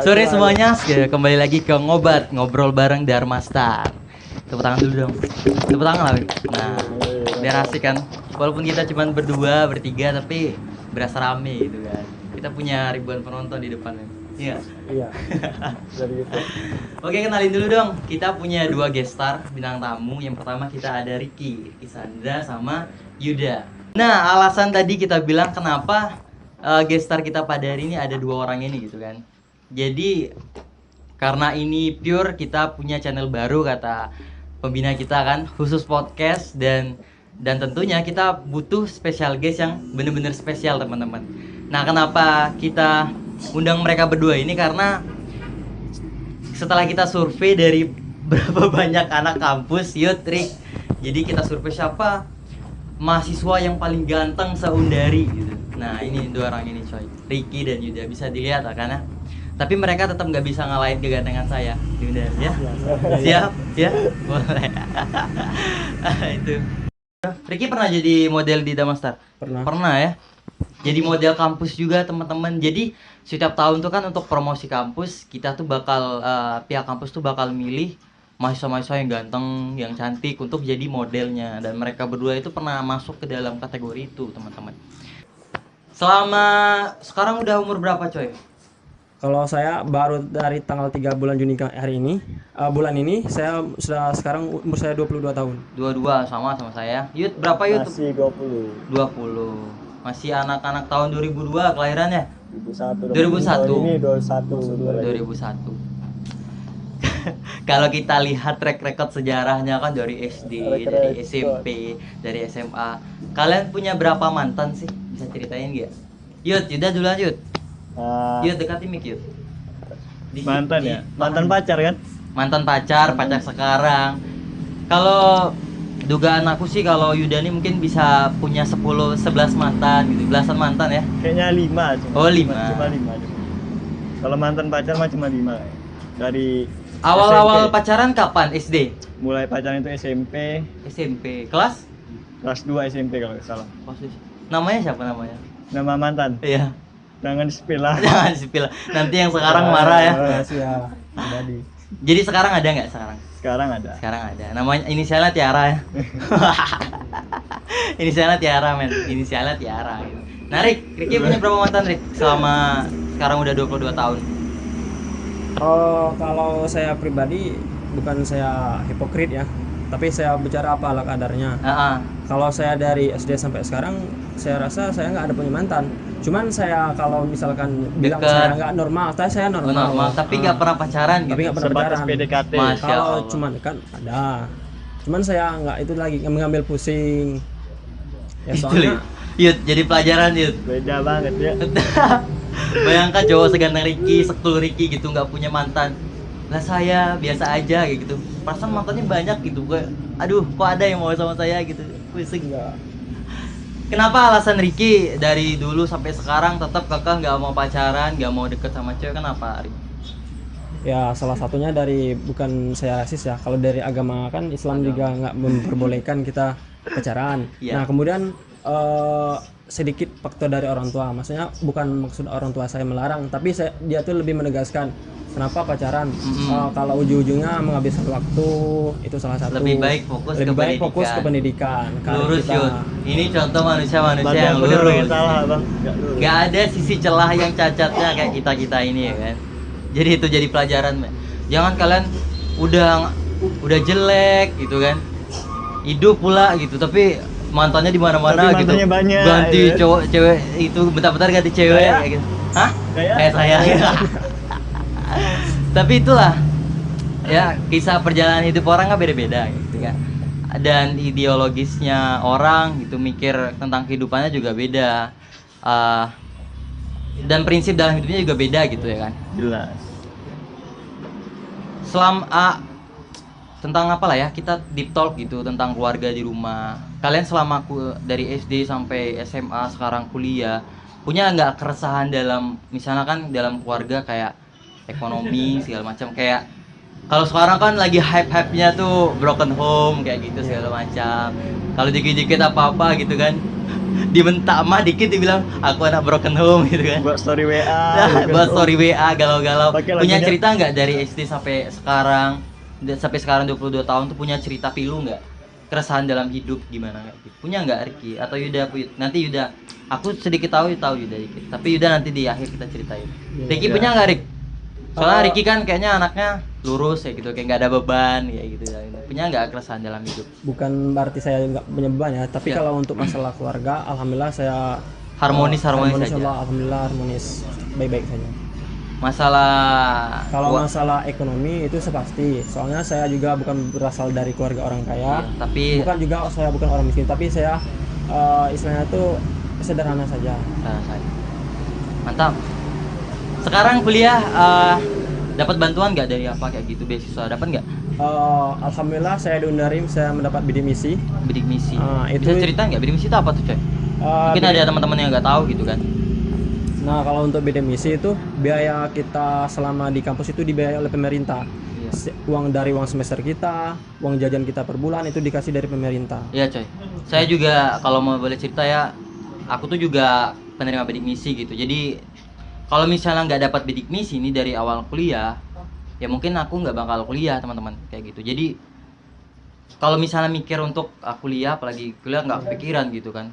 Sore semuanya, kembali lagi ke ngobrol bareng Darmastar. Tepuk tangan dulu dong. Tepuk tangan lah. Nah, biar asik kan. Walaupun kita cuma berdua, bertiga, tapi berasa rame gitu kan. Kita punya ribuan penonton di depannya. Iya. Iya. Jadi gitu. Oke, kenalin dulu dong. Kita punya 2 guest star bintang tamu. Yang pertama kita ada Ricky Sandra sama Yuda. Nah, alasan tadi kita bilang kenapa guest star kita pada hari ini ada 2 orang ini gitu kan. Jadi karena ini pure kita punya channel baru kata pembina kita kan, khusus podcast dan tentunya kita butuh special guest yang bener-bener spesial teman-teman. Nah, kenapa kita undang mereka berdua ini karena setelah kita survei dari berapa banyak anak kampus, Rick. Jadi kita survei siapa mahasiswa yang paling ganteng se-Undari gitu. Nah, ini 2 orang ini coy, Ricky dan Yuda, bisa dilihat lah karena tapi mereka tetap nggak bisa ngalahin kegantengan saya. Yuda ya. Siap? Ya? Boleh. Itu. Ricky pernah jadi model di Damastar? Pernah ya? Jadi model kampus juga teman-teman. Jadi setiap tahun tuh kan untuk promosi kampus kita tuh bakal pihak kampus tuh bakal milih mahasiswa-mahasiswa yang ganteng, yang cantik untuk jadi modelnya, dan mereka berdua itu pernah masuk ke dalam kategori itu teman-teman. Selama sekarang udah umur berapa coy? Kalau saya baru dari tanggal 3 bulan Juni hari ini, bulan ini saya sudah sekarang umur saya 22 tahun. 22 sama saya. Yud berapa Yud? Masih 20. 20. Masih anak-anak tahun 2002 kelahirannya? 2001. Ini 2001. Kalau kita lihat track record sejarahnya kan dari SD, dari SMP, dari SMA. Kalian punya berapa mantan sih? Bisa ceritain nggak? Yud, Yuda duluan Yud. Yud dekati mic Yud. Mantan ya? Mantan pacar kan? Mantan pacar sekarang. Kalau dugaan aku sih kalau Yuda ini mungkin bisa punya 10-11 mantan gitu, belasan mantan ya? Kayaknya 5 cuma. Oh 5. Cuma 5. Kalau mantan pacar mah cuma 5. Dari awal-awal SMP. pacaran kapan? SD? Mulai pacaran itu SMP. SMP. Kelas 2 SMP kalau nggak salah. Namanya siapa namanya? Nama mantan? Iya. Jangan di-spill lah. Jangan di-spill. Nanti yang sekarang marah ya. Siap. Jadi sekarang ada nggak sekarang? Sekarang ada. Sekarang ada. Namanya inisialnya Tiara ya. Inisialnya Tiara men. Inisialnya Tiara gitu. Nah Ricky punya berapa mantan Rick? Selama sekarang udah 22 tahun. Kalau saya pribadi bukan saya hipokrit ya, tapi saya bicara apa ala kadarnya. Kalau saya dari SD sampai sekarang, saya rasa saya nggak ada punya mantan. Cuman saya kalau misalkan bilang saya nggak normal, saya normal. Tapi nggak pernah pacaran gitu. Tapi nggak pernah pacaran. PDKT. Kalau cuman kan ada. Cuman saya nggak itu lagi mengambil pusing. Ya soalnya. Yud, jadi pelajaran Yud. Beda banget ya. Bayangkan cowok seganteng Ricky, sekul Ricky gitu nggak punya mantan. Lah saya biasa aja kayak gitu. Perasaan mantannya banyak gitu. Gue, aduh, kok ada yang mau sama saya gitu. Pusing. Kenapa alasan Ricky dari dulu sampai sekarang tetap kakak nggak mau pacaran, nggak mau deket sama cewek? Kenapa Ricky? Ya salah satunya dari bukan saya rasis ya. Kalau dari agama kan Islam juga nggak memperbolehkan kita pacaran. Iya. Nah kemudian sedikit faktor dari orang tua. Maksudnya bukan maksud orang tua saya melarang, tapi dia tuh lebih menegaskan kenapa pacaran. Kalau ujung-ujungnya menghabiskan waktu, itu salah satu. Lebih baik fokus ke pendidikan. Lurus Yud. Ini contoh manusia yang lurus. Gak ada sisi celah yang cacatnya kayak kita ini ya kan. Jadi itu jadi pelajaran. Jangan kalian udah jelek gitu kan, hidup pula gitu, tapi mantannya di mana-mana gitu. Banyak, ganti ya. Cowok cewek itu bentar-bentar ganti cewek kayak gitu. Hah? Kayak saya. Tapi itulah ya, kisah perjalanan hidup orang kan beda-beda gitu kan. Dan ideologisnya orang gitu, mikir tentang kehidupannya juga beda. Dan prinsip dalam hidupnya juga beda gitu ya kan. Jelas. Tentang apa lah ya, kita deep talk gitu tentang keluarga di rumah. Kalian selama dari SD sampai SMA sekarang kuliah, punya nggak keresahan dalam misalnya kan dalam keluarga kayak ekonomi segala macam, kayak kalau sekarang kan lagi hype-hype-nya tuh broken home kayak gitu segala macam. Kalau dikit-dikit apa-apa gitu kan dibentak mah dikit dibilang aku anak broken home gitu kan. Buat story WA. Buat story WA galau-galau. Pakai Punya lagunya. cerita nggak dari SD sampai sekarang? Sampai sekarang 22 tahun tuh punya cerita pilu nggak? Keresahan dalam hidup gimana nggak? Punya nggak Ricky atau Yuda? Nanti Yuda, aku sedikit tahu Yuda dikit. Tapi Yuda nanti di akhir kita ceritain. Ricky Iya. punya nggak Rick? Soalnya Ricky kan kayaknya anaknya lurus ya gitu, kayak nggak ada beban kayak gitu. Punya nggak keresahan dalam hidup? Bukan berarti saya nggak punya beban ya, tapi Ya. kalau untuk masalah keluarga, alhamdulillah saya Harmonis saja. Allah, alhamdulillah harmonis, baik-baik saja. Masalah Kalau masalah ekonomi itu sepasti, soalnya saya juga bukan berasal dari keluarga orang kaya, iya, tapi saya bukan orang miskin, tapi saya istilahnya itu sederhana saja. Mantap. Sekarang kuliah dapat bantuan nggak dari apa kayak gitu, beasiswa dapat nggak? Alhamdulillah saya di Undarim saya mendapat bidik misi. Bidik misi. Itu Bisa cerita nggak bidik misi itu apa tuh coy? Mungkin ada teman-teman yang nggak tahu gitu kan. Nah, kalau untuk bidik misi itu biaya kita selama di kampus itu dibiayai oleh pemerintah. Iya. Uang semester kita, uang jajan kita per bulan itu dikasih dari pemerintah. Iya coy. Saya juga kalau mau boleh cerita ya, aku tuh juga penerima bidik misi gitu. Jadi kalau misalnya nggak dapat bidik misi ini dari awal kuliah, ya mungkin aku nggak bakal kuliah teman-teman kayak gitu. Jadi kalau misalnya mikir untuk kuliah, apalagi kuliah nggak kepikiran gitu kan.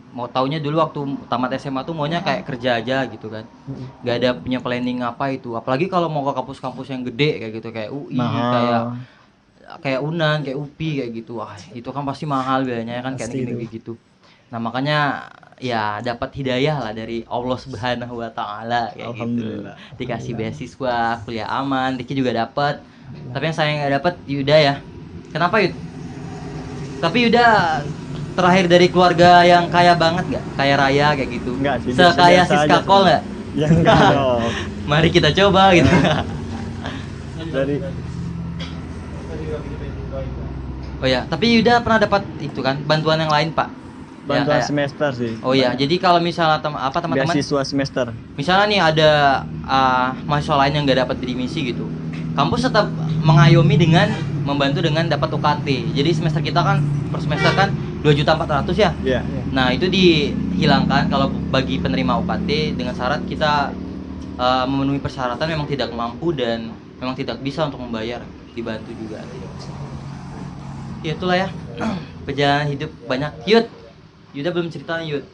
Mau taunya dulu waktu tamat SMA tuh maunya kayak kerja aja gitu kan, nggak ada punya planning apa itu. Apalagi kalau mau ke kampus-kampus yang gede kayak gitu, kayak UI, kayak Unan, kayak UPI kayak gitu. Wah itu kan pasti mahal biayanya kan, kayak gini gitu. Nah makanya ya dapat hidayah lah dari Allah Subhanahu Wa Taala kayak gitu. Dikasih beasiswa, kuliah aman. Ricky juga dapat. Tapi yang saya nggak dapat Yuda ya. Kenapa Yud? Tapi Yuda terakhir dari keluarga yang kaya banget nggak? Kaya raya kayak gitu? Enggak sih. Sekaya Siska Kol nggak? Ya enggak dong. Mari kita coba gitu. Dari Oh ya, tapi Yuda pernah dapat itu kan bantuan yang lain Pak? bantuan Ya, kayak- semester sih. Oh iya, jadi kalau misalnya teman-teman, Beasiswa semester. misalnya nih ada mahasiswa lain yang nggak dapat bidik misi gitu, kampus tetap mengayomi dengan membantu dengan dapat UKT. Jadi semester kita kan per semester kan 2.400.000 ya. Iya. Nah itu dihilangkan kalau bagi penerima UKT dengan syarat kita memenuhi persyaratan memang tidak mampu dan memang tidak bisa untuk membayar, dibantu juga. Ya itulah ya perjalanan hidup banyak. Yuda belum cerita nih Yud.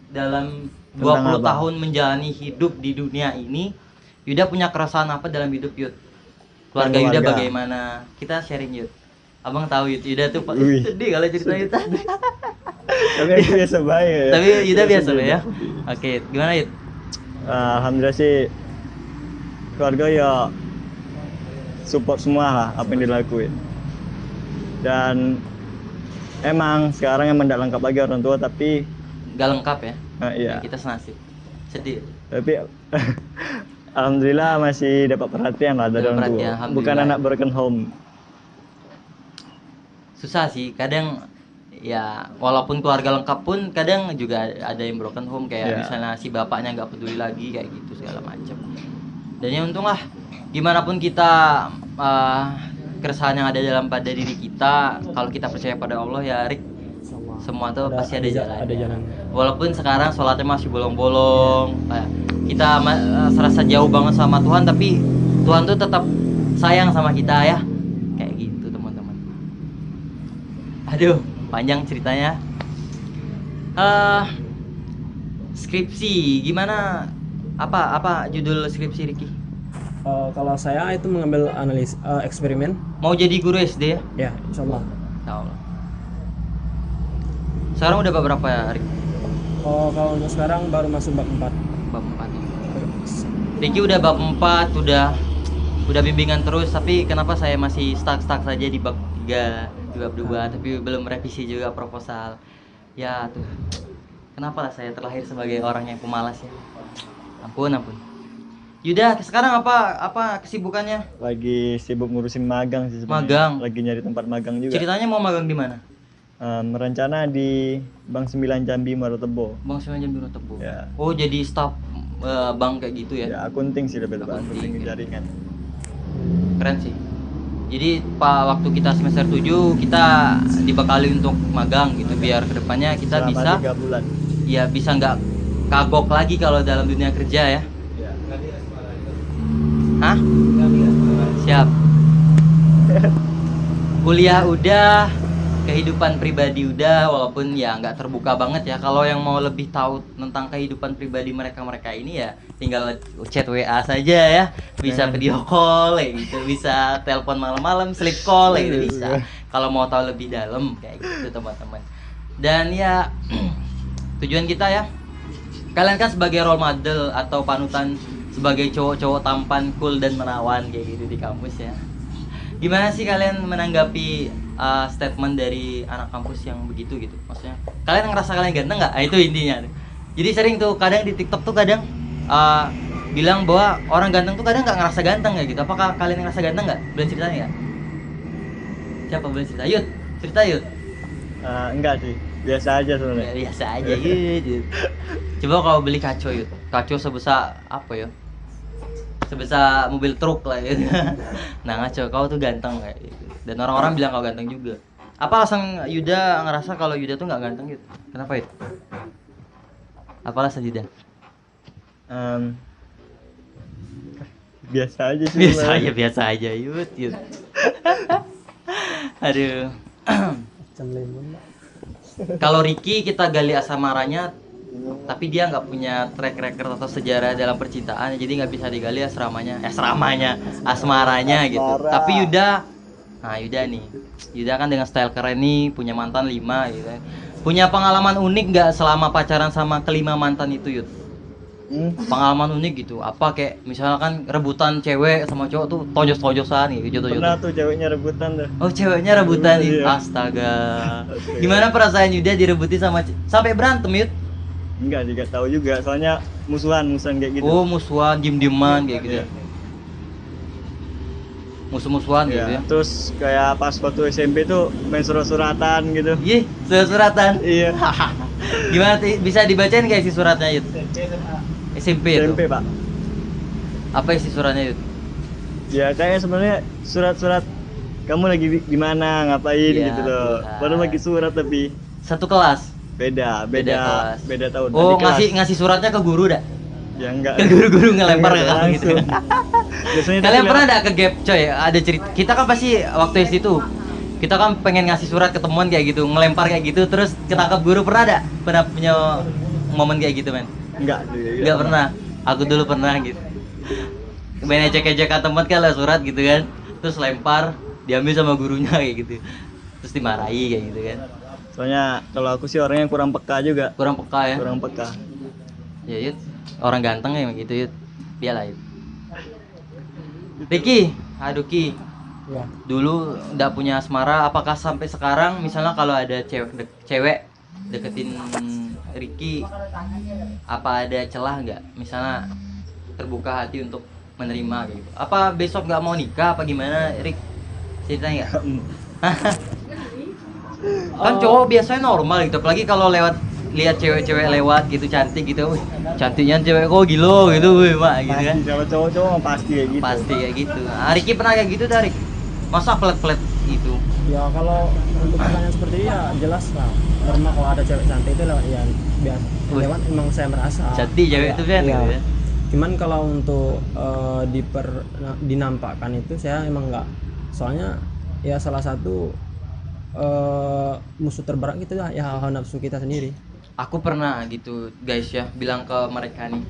Dalam 20 Tentang apa? tahun menjalani hidup di dunia ini, Yuda punya keresahan apa dalam hidup Yud? Keluarga Yuda bagaimana? Kita sharing Yud. Abang tahu Yud, Yuda tuh Wih. sedih kalau cerita Yud. Tapi aku biasa baik ya. Tapi Yuda biasa ya. Oke, gimana Yud? Alhamdulillah sih keluarga ya support semua lah apa yang dilakuin. Dan emang sekarang emang tidak lengkap lagi orang tua, tapi Gak lengkap ya? iya. Kita senasib. Sedih. Tapi alhamdulillah masih dapat perhatian lah dari Dapat orang tua. perhatian, alhamdulillah. Bukan anak broken home. Susah sih, kadang ya walaupun keluarga lengkap pun kadang juga ada yang broken home kayak Iya. misalnya si bapaknya nggak peduli lagi kayak gitu segala macam. Dan ya untung lah, gimana pun kita keresahan yang ada dalam pada diri kita, kalau kita percaya pada Allah ya Rik, semua tuh pasti ada jalan. Ada jalan. Walaupun sekarang sholatnya masih bolong-bolong, kayak kita serasa jauh banget sama Tuhan, tapi Tuhan tuh tetap sayang sama kita ya, kayak gitu teman-teman. Aduh, panjang ceritanya. Skripsi gimana? Apa judul skripsi Ricky? Kalau saya itu mengambil eksperimen, Mau jadi guru SD ya? ya insyaallah. Insya Allah. Sekarang udah bab berapa ya Ricky? Kalau untuk sekarang baru masuk bab 4. Bab 4 ya. Ricky udah bab 4, udah bimbingan terus, tapi kenapa saya masih stuck saja di bab 3, di bab 2, tapi belum revisi juga proposal. Ya tuh. Kenapa lah saya terlahir sebagai orang yang pemalas ya? Ampun. Yuda, sekarang apa kesibukannya? Lagi sibuk ngurusin magang sih sebenarnya. Magang. Lagi nyari tempat magang juga. Ceritanya mau magang di mana? Rencana di Bank 9 Jambi Marotebo. Bang Siman Jambi Tebo. Ya. Oh, jadi staf bank kayak gitu ya? Ya, akunting sih lebih tepat, Akunting, akunting ya. jaringan. Keren sih. Jadi waktu kita semester 7 kita dibekali untuk magang gitu biar kedepannya kita Selama bisa 3 bulan. ya bisa nggak kagok lagi kalau dalam dunia kerja ya. Hah? Siap. Kuliah udah, kehidupan pribadi udah, walaupun ya nggak terbuka banget ya. Kalau yang mau lebih tahu tentang kehidupan pribadi mereka ini ya tinggal chat WA saja ya. Bisa video call kayak gitu, bisa telepon malam-malam, sleep call kayak gitu bisa. Kalau mau tahu lebih dalam kayak gitu teman-teman. Dan ya tujuan kita ya, kalian kan sebagai role model atau panutan sebagai cowok-cowok tampan, cool dan menawan kayak gitu di kampus ya. Gimana sih kalian menanggapi statement dari anak kampus yang begitu gitu? Maksudnya kalian ngerasa kalian ganteng nggak? Itu intinya. Jadi sering tuh kadang di TikTok tuh kadang bilang bahwa orang ganteng tuh kadang nggak ngerasa ganteng ya gitu. Apakah kalian ngerasa ganteng nggak? Boleh ceritain nggak? Siapa boleh cerita? Yud, cerita Yud. Enggak sih, biasa aja sebenarnya. Ya, biasa aja Yud. Coba kalau beli kaco Yud, kaco sebesar apa ya? Sebesar mobil truk lah gitu. Nah ngaco, kau tuh ganteng kayak gitu. Dan orang-orang bilang kau ganteng juga. Apa alasan Yuda ngerasa kalau Yuda tuh nggak ganteng gitu? Kenapa itu? Apa alasan Yuda? Biasa aja sih. Biasa aja Yud. Aduh. Kalau Ricky kita gali asamaranya, tapi dia nggak punya track record atau sejarah dalam percintaan, jadi nggak bisa digali asmaranya gitu. Tapi Yuda, nah Yuda kan dengan style keren nih, punya mantan 5 gitu. Punya pengalaman unik nggak selama pacaran sama kelima mantan itu Yud? Pengalaman unik gitu, apa kayak misalkan rebutan cewek sama cowok tuh tojos-tojosan gitu. Pernah tuh ceweknya rebutan tuh. Oh ceweknya rebutan itu, Iya. astaga. Gimana perasaan Yuda direbutin sampai berantem Yud? Enggak juga tahu juga, soalnya musuhan kayak gitu. Oh musuhan, diem-dieman kayak gitu ya? Musuh-musuhan gitu ya? Terus kayak pas waktu SMP tuh main surat-suratan gitu. Ih, suratan. Iya. Gimana bisa dibacain gak isi suratnya Yud? SMP itu? SMP pak. Apa isi suratnya Yud? Ya kayaknya sebenarnya surat-surat kamu lagi di mana, ngapain Ya, gitu loh. Tuhan. Baru lagi surat tapi Satu kelas? beda kelas. tahun. Oh Nanti kelas. ngasih suratnya ke guru dah? Ya enggak. Ke guru-guru ngelempar ke Enggak, kamu gitu? langsung. Biasanya Kalian tapi pernah ada ke gap coy? Ada cerita, kita kan pasti waktu SD tuh kita kan pengen ngasih surat ke temuan kayak gitu, ngelempar kayak gitu, terus ketangkap guru, pernah ada? Pernah punya momen kayak gitu men? Enggak. Nggak pernah, aku dulu pernah gitu. Main ejek-ejekan teman kan lah surat gitu kan, terus lempar, diambil sama gurunya kayak gitu, terus dimarahi kayak gitu kan. Soalnya kalau aku sih orangnya kurang peka juga. Kurang peka ya? Kurang peka. Ya Yud, orang ganteng ya gitu Yud. Biarlah Yud. Ricky, aduh Ki, Ya. dulu nggak punya asmara, apakah sampai sekarang misalnya kalau ada cewek deketin Ricky, apa ada celah nggak? Misalnya terbuka hati untuk menerima gitu. Apa besok nggak mau nikah apa gimana, Rick? Ceritanya nggak? Kan cowok biasanya normal gitu, apalagi kalau lihat cewek-cewek lewat gitu cantik gitu, wih, cantiknya cewek kok gilo gitu, wih, mak gitu kan. Pasti kalau cowok-cowok mah pasti kayak gitu. Pasti kayak gitu. Nah, Ricky pernah kayak gitu dari masa pelet-pelet gitu. Ya kalau untuk pertanyaan seperti ini ya jelas lah. Normal kalau ada cewek cantik itu lewat ya biasa. Wih. Lewat emang saya merasa. Cantik cewek itu kan Iya. gitu ya. Cuman kalau untuk dinampakkan itu saya emang enggak. Soalnya ya salah satu musuh terberat kita ya hawa nafsu kita sendiri. Aku pernah gitu guys ya, bilang ke mereka nih,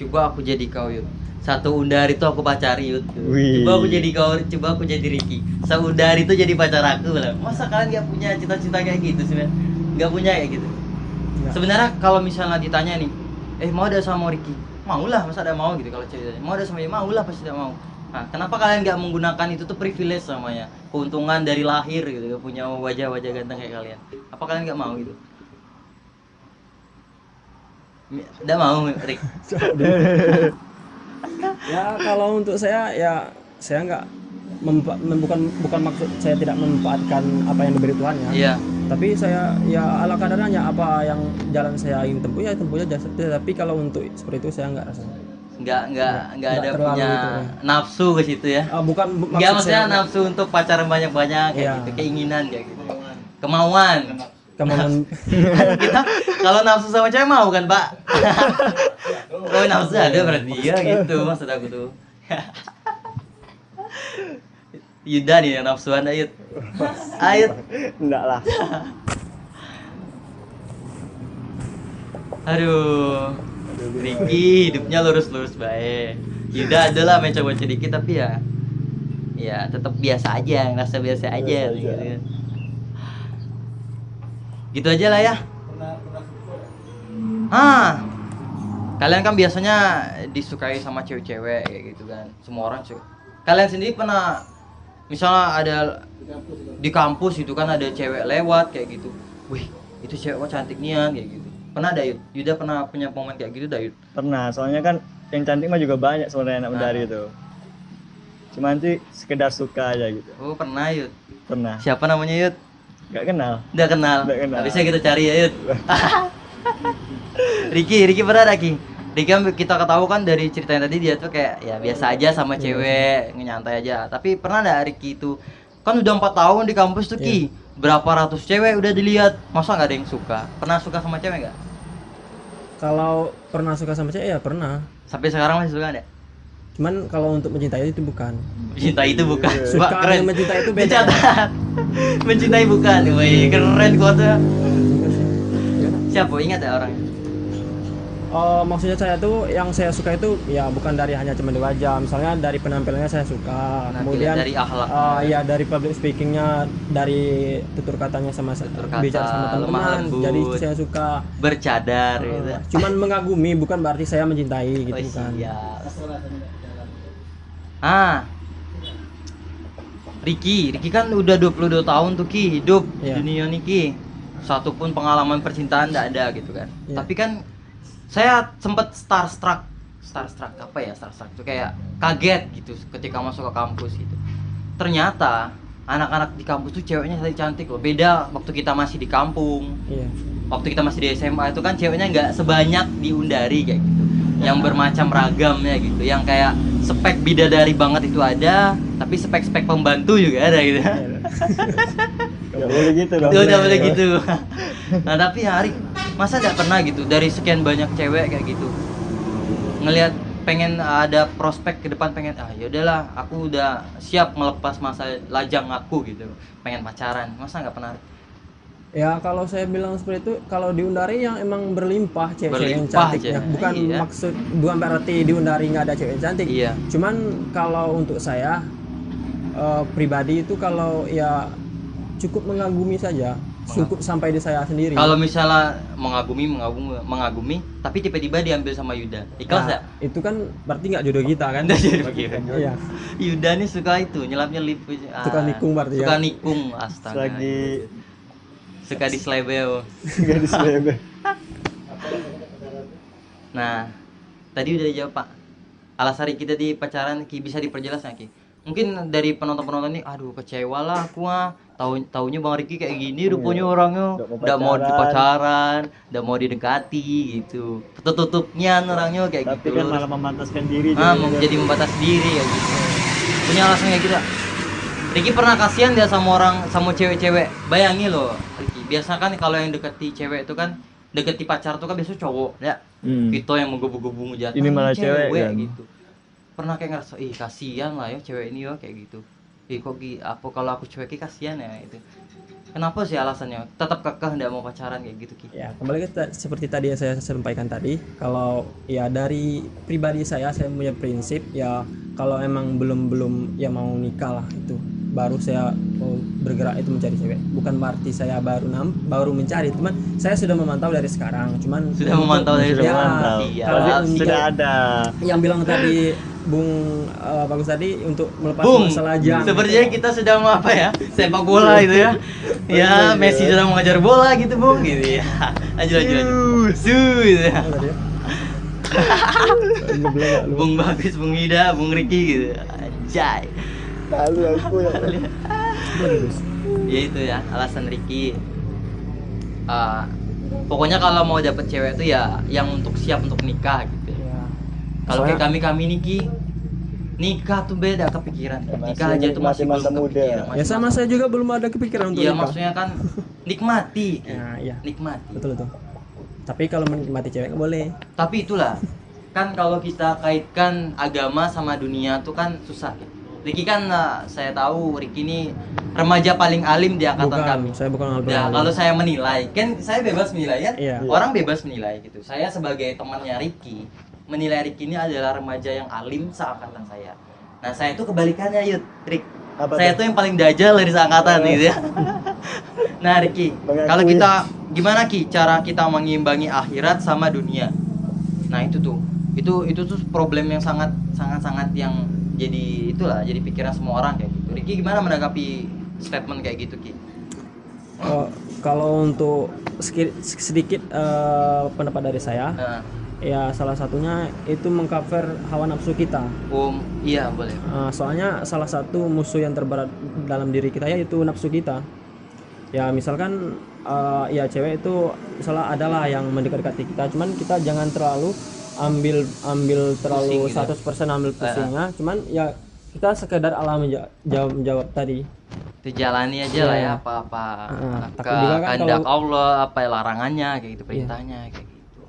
coba aku jadi kau Yud, satu undar itu aku pacari Yud. Wih. Coba aku jadi kau, coba aku jadi Ricky, seundar itu jadi pacar aku lah. Masa kalian gak punya cita-cita kayak gitu sih men? Gak punya kayak gitu. Nggak. Sebenarnya kalau misalnya ditanya nih, mau ada sama Ricky? Maulah, masa ada mau gitu. Kalau ceritanya mau ada sama dia, maulah pasti tidak mau. Nah, kenapa kalian nggak menggunakan itu tuh privilege namanya, keuntungan dari lahir gitu, punya wajah-wajah ganteng kayak kalian? Apa kalian nggak mau gitu? Nggak mau, Rick. Ya kalau untuk saya ya saya nggak bukan maksud saya tidak memanfaatkan apa yang diberi Tuhan ya. Iya. Tapi saya ya ala kadarnya apa yang jalan saya ingin tempuh ya tempuh aja. Tapi kalau untuk seperti itu saya nggak rasa. Nggak ada terlalu punya itu, ya. nafsu ke situ ya. Bukan Nggak maksud maksudnya saya nafsu untuk pacaran banyak-banyak kayak Iya. gitu, keinginan kayak gitu. Kemauan. Kamu Kita kalau nafsu sama cewek mau kan, Pak? Kalau nafsu ada berarti ya gitu maksud aku tuh. Yuda nih yang nafsuan, Ayut. Ayut. Enggak lah. Aduh. Ricky hidupnya lurus-lurus baik. Yuda adalah mencoba sedikit tapi ya tetap biasa aja, ngerasa biasa aja Biasa gitu aja. kan. Gitu aja lah ya. Kalian kan biasanya disukai sama cewek-cewek kayak gitu kan. Semua orang suka. Kalian sendiri pernah misalnya ada di kampus itu kan ada cewek lewat kayak gitu. Wih, itu cewek kok cantik nian kayak gitu. Pernah ada Yud? Yuda pernah punya momen kayak gitu dah Yud? Pernah, soalnya kan yang cantik mah juga banyak sebenarnya anak medari itu. Cuma nanti sekedar suka aja gitu. Oh, pernah Yud. Pernah. Siapa namanya Yud? Gak kenal. Udah kenal. Udah kenal. Habisnya kita cari ya Yud. Ricky pernah ada Ki? Ricky kan kita ketahui kan dari ceritanya tadi dia tuh kayak ya biasa aja sama cewek, nyantai aja. Tapi pernah ada Ricky itu kan udah 4 tahun di kampus tuh Ki. Berapa ratus cewek udah dilihat, masa nggak ada yang suka? Pernah suka sama cewek nggak? kalau pernah suka sama cewek ya pernah. Sampai sekarang masih suka nggak? Cuman kalau untuk mencintai itu bukan. Cinta itu bukan. Suka Wah, keren. dan mencintai itu beda. Dicatat. Mencintai bukan. Wih, keren kuatnya. Siapa? Ingat ya orangnya? Maksudnya saya tuh yang saya suka itu ya bukan dari hanya cuma di wajah, misalnya dari penampilannya saya suka, kemudian dari akhlak. ya dari public speakingnya, dari tutur katanya sama Tutur kata, bicara sama lemah teman-teman, lembut. jadi itu saya suka. Bercadar gitu. Cuman mengagumi, bukan berarti saya mencintai gitu Oh, kan. siap. Ricky kan udah 22 tahun tuh Ki hidup di Iya. dunia nih Ki. Satu pun pengalaman percintaan enggak ada gitu kan. Iya. Tapi kan saya sempat starstruck apa ya, starstruck itu kayak kaget gitu ketika masuk ke kampus gitu. Ternyata anak-anak di kampus tuh ceweknya cantik loh. Beda waktu kita masih di kampung. Iya. Waktu kita masih di SMA itu kan ceweknya nggak sebanyak di Undari kayak gitu. Yang bermacam ragamnya gitu. Yang kayak spek bidadari banget itu ada, tapi spek-spek pembantu juga ada gitu. Gak boleh gitu dong. Udah boleh gitu. Nah tapi Hari masa nggak pernah gitu dari sekian banyak cewek kayak gitu ngelihat pengen ada prospek ke depan, pengen ya udahlah aku udah siap melepas masa lajang aku gitu, pengen pacaran, masa nggak pernah? Ya kalau saya bilang seperti itu, kalau di Undari yang emang berlimpah cewek-cewek yang Berlimpah cantiknya, aja. bukan Iya. bukan berarti di Undari nggak ada cewek yang cantik. Iya. Cuman kalau untuk saya pribadi itu kalau ya cukup mengagumi saja, cukup sampai di saya sendiri. Kalau misalnya mengagumi tapi tiba-tiba diambil sama Yuda, ikhlas Nah, ya? itu kan berarti nggak jodoh kita kan? Udah jadi begitu. Iya. Yuda nih suka itu nyelap-nyelip, Suka nikung berarti ya? suka nikung, astaga. Lagi Suka diselebel. gadis bebek. Nah, tadi udah dijawab Pak. Alasan kita di pacaran Ki, bisa diperjelas nggak Ki? Mungkin dari penonton-penonton ini, aduh kecewa lah aku mah. Taunya Bang Ricky kayak gini, rupanya orangnya Nggak mau udah mau dipacaran, udah mau didekati gitu. Tutupnya orangnya kayak Tapi gitu. kan malah memantaskan diri. Mau jadi membatas diri kayak gitu. Punya alasan kayak gitu. Ricky pernah kasihan dia sama cewek-cewek. Bayangi loh, Ricky. Biasa kan kalau yang deketi cewek itu kan deketi pacar tuh kan biasanya cowok ya. Kita yang menggebu-gebu ngejatuh. Ini malah cewek kan? gitu. Pernah kayak ngerasa, ih kasihan lah ya cewek ini ya kayak gitu. Ih kok kalau aku cewek kasihan ya itu. Kenapa sih alasannya? Tetap kekeh enggak mau pacaran kayak gitu Ki. Ya, kembali ke seperti tadi yang saya sampaikan tadi, kalau ya dari pribadi saya punya prinsip ya kalau emang belum ya mau nikah lah itu baru saya mau bergerak itu mencari cewek. Bukan berarti saya baru mencari, cuman saya sudah memantau dari sekarang. Cuman Sudah memantau dari Sudah ya, memantau. Iya. kalau untuk Sudah ada. yang bilang tadi Bung Bagus tadi untuk melepas Bung, masalah jam. sepertinya kita sedang mau apa ya? Sepak bola itu ya. Ya, Messi sedang mengajar bola gitu, Bung, gitu ya. Lanjut. Su gitu ya. Bung Bagus, Bung Ida, Bung Ricky gitu. Anjay. Lalu aku ya. Ya itu ya, alasan Ricky. Pokoknya kalau mau dapet cewek itu ya yang untuk siap untuk nikah gitu. Ya. Kalau kayak Soalnya- kami nih Ki, nikah tuh beda kepikiran. Masih Nikah aja tuh masih menikmati masa belum muda. kepikiran. Ya masih sama masa- saya juga belum ada kepikiran untuk Iya nikah. maksudnya kan Nikmati. Ya, iya. Nikmati. Betul itu. Tapi kalau menikmati cewek nggak boleh. Tapi itulah, kan kalau kita kaitkan agama sama dunia tuh kan susah ya. Ricky kan saya tahu Ricky ini remaja paling alim di angkatan Bukan, kami. saya bukan Ya, alim. kalau saya menilai, kan saya bebas menilai ya. Iya. Orang bebas menilai gitu. Saya sebagai temannya Ricky, menilai Ricky ini adalah remaja yang alim seangkatan saya. Nah, saya tuh kebalikannya, Yud. Rick. Apa Saya tuh yang paling dajal dari seangkatan gitu ya. Nah, Ricky, Mengakui. kalau kita gimana Ki cara kita mengimbangi akhirat sama dunia? Nah, itu tuh. Itu tuh problem yang sangat yang jadi itulah, jadi pikiran semua orang kayak gitu. Ricky gimana menanggapi statement kayak gitu, Ki? Kalau untuk sedikit pendapat dari saya, Nah, ya salah satunya itu mengcover hawa nafsu kita. iya boleh. Soalnya salah satu musuh yang terberat dalam diri kita yaitu nafsu kita. Ya misalkan ya cewek itu misalnya adalah yang mendekati kita, cuman kita jangan terlalu ambil terlalu Pusing gitu. 100% ambil pusingnya, cuman ya kita sekedar menjawab tadi. Itu jalani aja lah ya Iya. apa-apa Takut juga kan kehendak kalau- Allah, apa larangannya kayak gitu, perintahnya kayak gitu.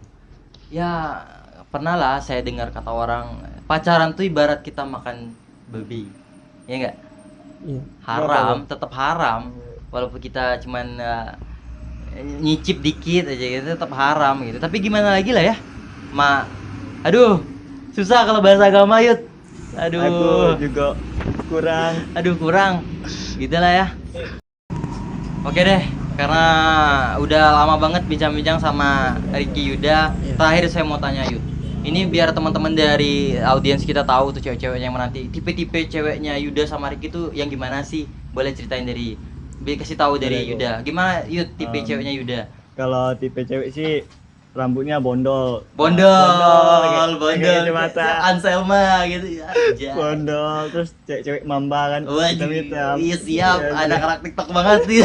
Ya pernah lah saya dengar kata orang pacaran tuh ibarat kita makan babi, ya enggak? Iya. Haram, tetap haram walaupun kita cuman nyicip dikit aja gitu tetap haram gitu. Tapi gimana lagi lah ya, aduh susah kalau bahasa agama Yud. Aku Aduh, juga kurang gitu lah ya. Oke deh, karena udah lama banget bincang-bincang sama Ricky Yuda. Iya. Terakhir saya mau tanya Yud, ini biar teman-teman dari audiens kita tahu tuh cewek-ceweknya yang menanti. Tipe-tipe ceweknya Yuda sama Ricky tuh yang gimana sih? Boleh ceritain kasih tahu dari Boleh, Yuda. Gimana Yud tipe ceweknya Yuda? kalau tipe cewek sih rambutnya bondol. Bondol, pakai kacamata. Anselma gitu ya. Anjay. Bondol, terus cewek-cewek mamba kan. Waduh, hitam-hitam. iya siap, Iya, ada iya. karakter TikTok banget sih.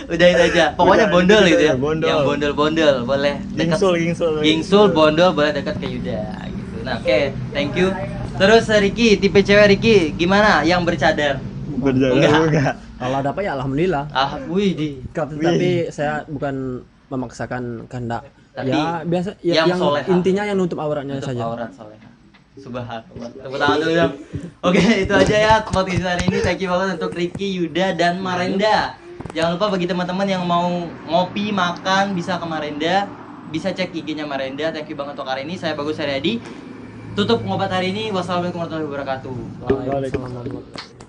Udah itu aja. Pokoknya Udah, bondol itu gitu ya. aja, bondol. Yang bondol boleh dekat. Gingsul. Gingsul, bondol boleh dekat ke Yuda gitu. Nah, oke, thank you. Terus Ricky, tipe cewek Ricky gimana? Yang bercadar? Berjalan enggak. Kalau ada apa ya alhamdulillah. Wih di. Tapi saya bukan memaksakan kehendak. Tapi Ya biasa ya, yang yang soleha. intinya yang nutup auratnya Untuk saja. aurat soleha. Subhanallah. Tepuk tangan dulu dong. Oke, itu aja ya podcast hari ini. Thank you banget untuk Ricky, Yuda, dan Marenda. Jangan lupa bagi teman-teman yang mau ngopi, makan, bisa ke Marenda. Bisa cek IG-nya Marenda. Thank you banget untuk hari ini. Saya Bagus Haryadi. Tutup ngobat hari ini. Wassalamualaikum warahmatullahi wabarakatuh. Waalaikumsalam.